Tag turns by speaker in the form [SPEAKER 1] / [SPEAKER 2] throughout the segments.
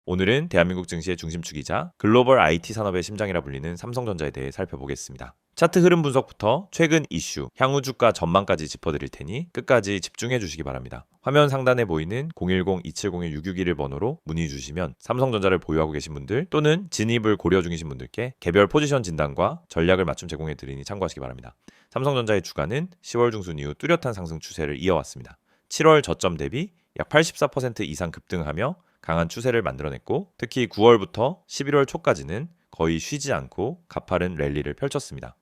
[SPEAKER 1] 오늘은 대한민국 증시의 중심축이자 글로벌 IT 산업의 심장이라 불리는 삼성전자에 대해 살펴보겠습니다. 차트 흐름 분석부터 최근 이슈, 향후 주가 전망까지 짚어드릴 테니 끝까지 집중해 주시기 바랍니다. 화면 상단에 보이는 010-2701-661 번호로 문의 주시면 삼성전자를 보유하고 계신 분들 또는 진입을 고려 중이신 분들께 개별 포지션 진단과 전략을 맞춤 제공해 드리니 참고하시기 바랍니다. 삼성전자의 주가는 10월 중순 이후 뚜렷한 상승 추세를 이어왔습니다. 7월 저점 대비 약 84% 이상 급등하며 강한 추세를 만들어냈고 특히 9월부터 11월 초까지는 거의 쉬지 않고 가파른 랠리를 펼쳤습니다.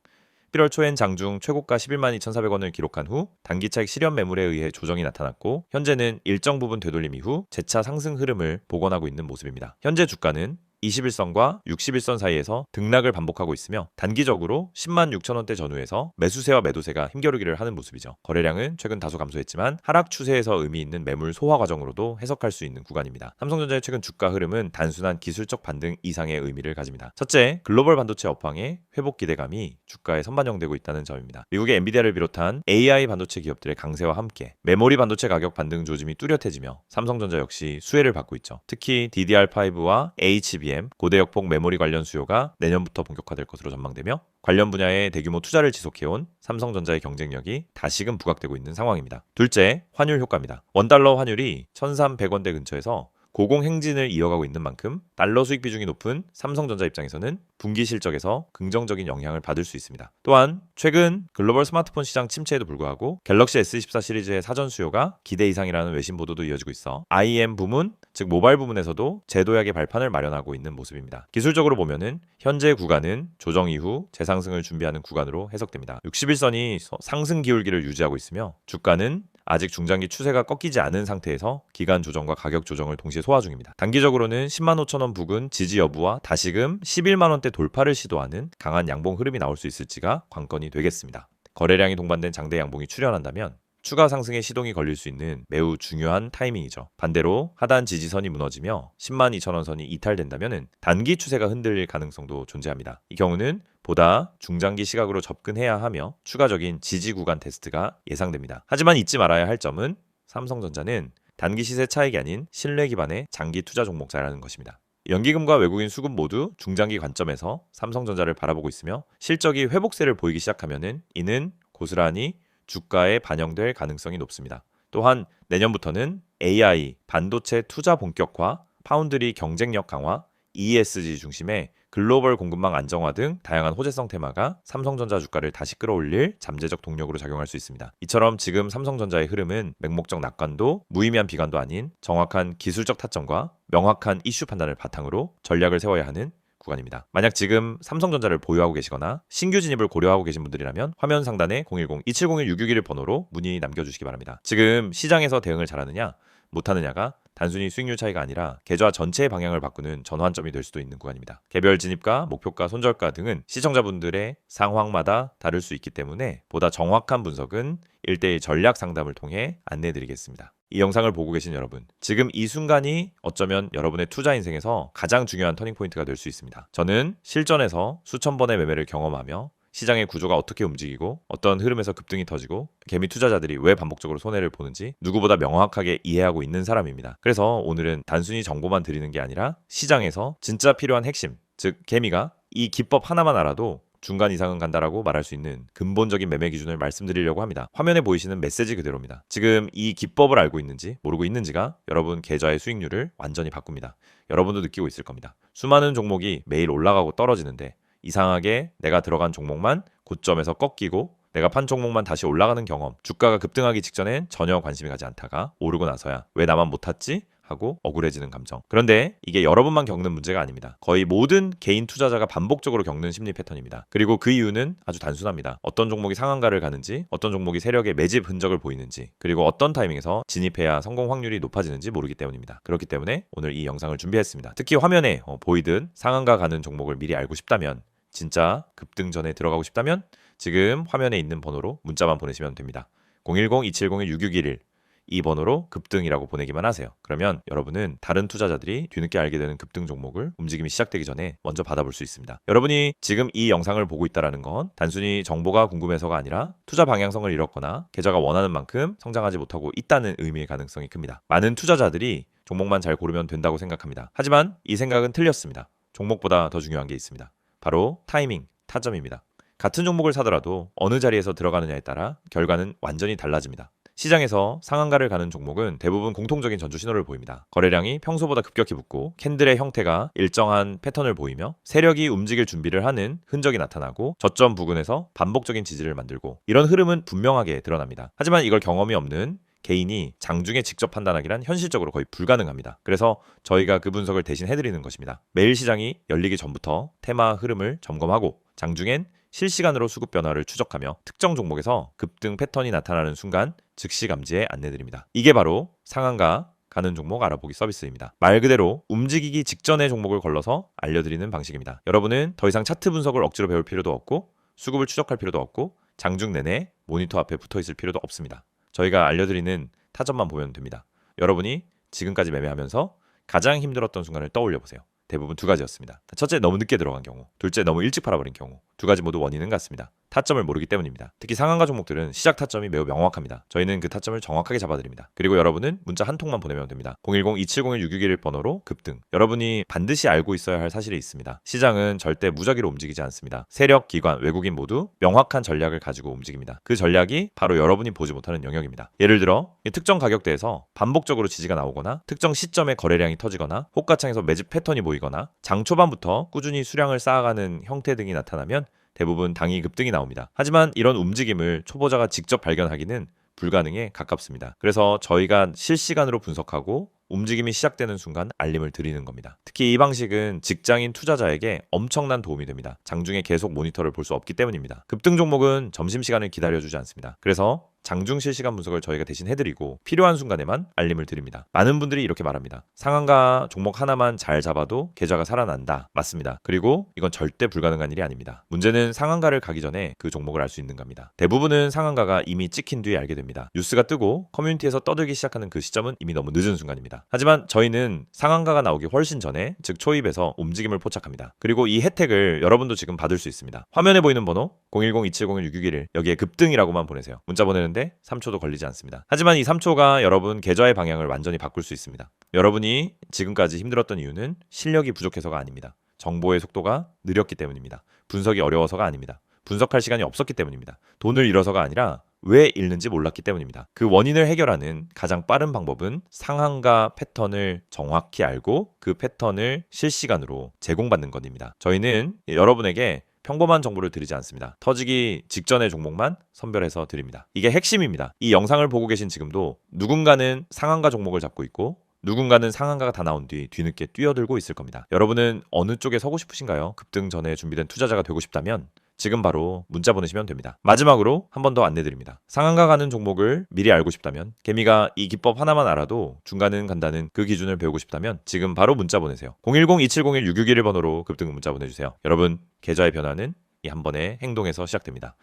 [SPEAKER 1] 11월 초엔 장중 최고가 11만 2,400원을 기록한 후 단기차익 실현 매물에 의해 조정이 나타났고 현재는 일정 부분 되돌림 이후 재차 상승 흐름을 복원하고 있는 모습입니다. 현재 주가는 21선과 61선 사이에서 등락을 반복하고 있으며 단기적으로 10만 6천원대 전후에서 매수세와 매도세가 힘겨루기를 하는 모습이죠. 거래량은 최근 다소 감소했지만 하락 추세에서 의미 있는 매물 소화 과정으로도 해석할 수 있는 구간입니다. 삼성전자의 최근 주가 흐름은 단순한 기술적 반등 이상의 의미를 가집니다. 첫째, 글로벌 반도체 업황의 회복 기대감이 주가에 선반영되고 있다는 점입니다. 미국의 엔비디아를 비롯한 AI 반도체 기업들의 강세와 함께 메모리 반도체 가격 반등 조짐이 뚜렷해지며 삼성전자 역시 수혜를 받고 있죠. 특히 DDR5와 HBM 고대역폭 메모리 관련 수요가 내년부터 본격화될 것으로 전망되며 관련 분야에 대규모 투자를 지속해온 삼성전자의 경쟁력이 다시금 부각되고 있는 상황입니다. 둘째, 환율 효과입니다. 원달러 환율이 1,300원대 근처에서 고공행진을 이어가고 있는 만큼 달러 수익 비중이 높은 삼성전자 입장에서는 분기 실적에서 긍정적인 영향을 받을 수 있습니다. 또한 최근 글로벌 스마트폰 시장 침체에도 불구하고 갤럭시 S24 시리즈의 사전 수요가 기대 이상이라는 외신 보도도 이어지고 있어 IM 부문, 즉 모바일 부문에서도 제도약의 발판을 마련하고 있는 모습입니다. 기술적으로 보면은 현재 구간은 조정 이후 재상승을 준비하는 구간으로 해석됩니다. 61선이 상승 기울기를 유지하고 있으며 주가는 아직 중장기 추세가 꺾이지 않은 상태에서 기간 조정과 가격 조정을 동시에 소화 중입니다. 단기적으로는 10만 5천원 부근 지지 여부와 다시금 11만원대 돌파를 시도하는 강한 양봉 흐름이 나올 수 있을지가 관건이 되겠습니다. 거래량이 동반된 장대 양봉이 출현한다면 추가 상승의 시동이 걸릴 수 있는 매우 중요한 타이밍이죠. 반대로 하단 지지선이 무너지며 10만 2천원 선이 이탈된다면 단기 추세가 흔들릴 가능성도 존재합니다. 이 경우는 보다 중장기 시각으로 접근해야 하며 추가적인 지지 구간 테스트가 예상됩니다. 하지만 잊지 말아야 할 점은 삼성전자는 단기 시세 차익이 아닌 신뢰 기반의 장기 투자 종목자라는 것입니다. 연기금과 외국인 수급 모두 중장기 관점에서 삼성전자를 바라보고 있으며 실적이 회복세를 보이기 시작하면 이는 고스란히 주가에 반영될 가능성이 높습니다. 또한 내년부터는 AI, 반도체 투자 본격화, 파운드리 경쟁력 강화, ESG 중심의 글로벌 공급망 안정화 등 다양한 호재성 테마가 삼성전자 주가를 다시 끌어올릴 잠재적 동력으로 작용할 수 있습니다. 이처럼 지금 삼성전자의 흐름은 맹목적 낙관도 무의미한 비관도 아닌 정확한 기술적 타점과 명확한 이슈 판단을 바탕으로 전략을 세워야 하는 구간입니다. 만약 지금 삼성전자를 보유하고 계시거나 신규 진입을 고려하고 계신 분들이라면 화면 상단에 010-2701-661 번호로 문의 남겨주시기 바랍니다. 지금 시장에서 대응을 잘하느냐 못하느냐가 단순히 수익률 차이가 아니라 계좌 전체의 방향을 바꾸는 전환점이 될 수도 있는 구간입니다. 개별 진입가, 목표가, 손절가 등은 시청자분들의 상황마다 다를 수 있기 때문에 보다 정확한 분석은 1대1 전략 상담을 통해 안내해드리겠습니다. 이 영상을 보고 계신 여러분, 지금 이 순간이 어쩌면 여러분의 투자 인생에서 가장 중요한 터닝포인트가 될 수 있습니다. 저는 실전에서 수천 번의 매매를 경험하며 시장의 구조가 어떻게 움직이고 어떤 흐름에서 급등이 터지고 개미 투자자들이 왜 반복적으로 손해를 보는지 누구보다 명확하게 이해하고 있는 사람입니다. 그래서 오늘은 단순히 정보만 드리는 게 아니라 시장에서 진짜 필요한 핵심, 즉 개미가 이 기법 하나만 알아도 중간 이상은 간다라고 말할 수 있는 근본적인 매매 기준을 말씀드리려고 합니다. 화면에 보이시는 메시지 그대로입니다. 지금 이 기법을 알고 있는지 모르고 있는지가 여러분 계좌의 수익률을 완전히 바꿉니다. 여러분도 느끼고 있을 겁니다. 수많은 종목이 매일 올라가고 떨어지는데 이상하게 내가 들어간 종목만 고점에서 꺾이고 내가 판 종목만 다시 올라가는 경험, 주가가 급등하기 직전엔 전혀 관심이 가지 않다가 오르고 나서야 왜 나만 못 탔지? 하고 억울해지는 감정. 그런데 이게 여러분만 겪는 문제가 아닙니다. 거의 모든 개인 투자자가 반복적으로 겪는 심리 패턴입니다. 그리고 그 이유는 아주 단순합니다. 어떤 종목이 상한가를 가는지, 어떤 종목이 세력의 매집 흔적을 보이는지, 그리고 어떤 타이밍에서 진입해야 성공 확률이 높아지는지 모르기 때문입니다. 그렇기 때문에 오늘 이 영상을 준비했습니다. 특히 화면에 보이듯 상한가 가는 종목을 미리 알고 싶다면, 진짜 급등 전에 들어가고 싶다면 지금 화면에 있는 번호로 문자만 보내시면 됩니다. 010-2701-6611 이 번호로 급등이라고 보내기만 하세요. 그러면 여러분은 다른 투자자들이 뒤늦게 알게 되는 급등 종목을 움직임이 시작되기 전에 먼저 받아볼 수 있습니다. 여러분이 지금 이 영상을 보고 있다는 건 단순히 정보가 궁금해서가 아니라 투자 방향성을 잃었거나 계좌가 원하는 만큼 성장하지 못하고 있다는 의미의 가능성이 큽니다. 많은 투자자들이 종목만 잘 고르면 된다고 생각합니다. 하지만 이 생각은 틀렸습니다. 종목보다 더 중요한 게 있습니다. 바로 타이밍, 타점입니다. 같은 종목을 사더라도 어느 자리에서 들어가느냐에 따라 결과는 완전히 달라집니다. 시장에서 상한가를 가는 종목은 대부분 공통적인 전주 신호를 보입니다. 거래량이 평소보다 급격히 붙고 캔들의 형태가 일정한 패턴을 보이며 세력이 움직일 준비를 하는 흔적이 나타나고 저점 부근에서 반복적인 지지를 만들고 이런 흐름은 분명하게 드러납니다. 하지만 이걸 경험이 없는 개인이 장중에 직접 판단하기란 현실적으로 거의 불가능합니다. 그래서 저희가 그 분석을 대신 해드리는 것입니다. 매일 시장이 열리기 전부터 테마 흐름을 점검하고 장중엔 실시간으로 수급 변화를 추적하며 특정 종목에서 급등 패턴이 나타나는 순간 즉시 감지에 안내드립니다. 이게 바로 상한가 가는 종목 알아보기 서비스입니다. 말 그대로 움직이기 직전의 종목을 걸러서 알려드리는 방식입니다. 여러분은 더 이상 차트 분석을 억지로 배울 필요도 없고 수급을 추적할 필요도 없고 장중 내내 모니터 앞에 붙어 있을 필요도 없습니다. 저희가 알려드리는 타점만 보면 됩니다. 여러분이 지금까지 매매하면서 가장 힘들었던 순간을 떠올려 보세요. 대부분 두 가지였습니다. 첫째, 너무 늦게 들어간 경우. 둘째, 너무 일찍 팔아버린 경우. 두 가지 모두 원인은 같습니다. 타점을 모르기 때문입니다. 특히 상한가 종목들은 시작 타점이 매우 명확합니다. 저희는 그 타점을 정확하게 잡아드립니다. 그리고 여러분은 문자 한 통만 보내면 됩니다. 010-2701-661 번호로 급등. 여러분이 반드시 알고 있어야 할 사실이 있습니다. 시장은 절대 무작위로 움직이지 않습니다. 세력, 기관, 외국인 모두 명확한 전략을 가지고 움직입니다. 그 전략이 바로 여러분이 보지 못하는 영역입니다. 예를 들어 특정 가격대에서 반복적으로 지지가 나오거나 특정 시점에 거래량이 터지거나 호가창에서 매집 패턴이 보이거나 장 초반부터 꾸준히 수량을 쌓아가는 형태 등이 나타나면 대부분 당이 급등이 나옵니다. 하지만 이런 움직임을 초보자가 직접 발견하기는 불가능에 가깝습니다. 그래서 저희가 실시간으로 분석하고 움직임이 시작되는 순간 알림을 드리는 겁니다. 특히 이 방식은 직장인 투자자에게 엄청난 도움이 됩니다. 장중에 계속 모니터를 볼 수 없기 때문입니다. 급등 종목은 점심시간을 기다려주지 않습니다. 그래서 장중 실시간 분석을 저희가 대신 해드리고 필요한 순간에만 알림을 드립니다. 많은 분들이 이렇게 말합니다. 상한가 종목 하나만 잘 잡아도 계좌가 살아난다. 맞습니다. 그리고 이건 절대 불가능한 일이 아닙니다. 문제는 상한가를 가기 전에 그 종목을 알 수 있는 겁니다. 대부분은 상한가가 이미 찍힌 뒤에 알게 됩니다. 뉴스가 뜨고 커뮤니티에서 떠들기 시작하는 그 시점은 이미 너무 늦은 순간입니다. 하지만 저희는 상한가가 나오기 훨씬 전에 즉 초입에서 움직임을 포착합니다. 그리고 이 혜택을 여러분도 지금 받을 수 있습니다. 화면에 보이는 번호 010-2701-661 여기에 급등이라고만 보내세요. 문자 보내는데 3초도 걸리지 않습니다. 하지만 이 3초가 여러분 계좌의 방향을 완전히 바꿀 수 있습니다. 여러분이 지금까지 힘들었던 이유는 실력이 부족해서가 아닙니다. 정보의 속도가 느렸기 때문입니다. 분석이 어려워서가 아닙니다. 분석할 시간이 없었기 때문입니다. 돈을 잃어서가 아니라 왜 잃는지 몰랐기 때문입니다. 그 원인을 해결하는 가장 빠른 방법은 상한가 패턴을 정확히 알고 그 패턴을 실시간으로 제공받는 것입니다. 저희는 여러분에게 평범한 정보를 드리지 않습니다. 터지기 직전의 종목만 선별해서 드립니다. 이게 핵심입니다. 이 영상을 보고 계신 지금도 누군가는 상한가 종목을 잡고 있고 누군가는 상한가가 다 나온 뒤 뒤늦게 뛰어들고 있을 겁니다. 여러분은 어느 쪽에 서고 싶으신가요? 급등 전에 준비된 투자자가 되고 싶다면 지금 바로 문자 보내시면 됩니다. 마지막으로 한 번 더 안내드립니다. 상한가 가는 종목을 미리 알고 싶다면 개미가 이 기법 하나만 알아도 중간은 간다는 그 기준을 배우고 싶다면 지금 바로 문자 보내세요. 010-2701-661 번호로 급등 문자 보내주세요. 여러분 계좌의 변화는 이 한 번의 행동에서 시작됩니다.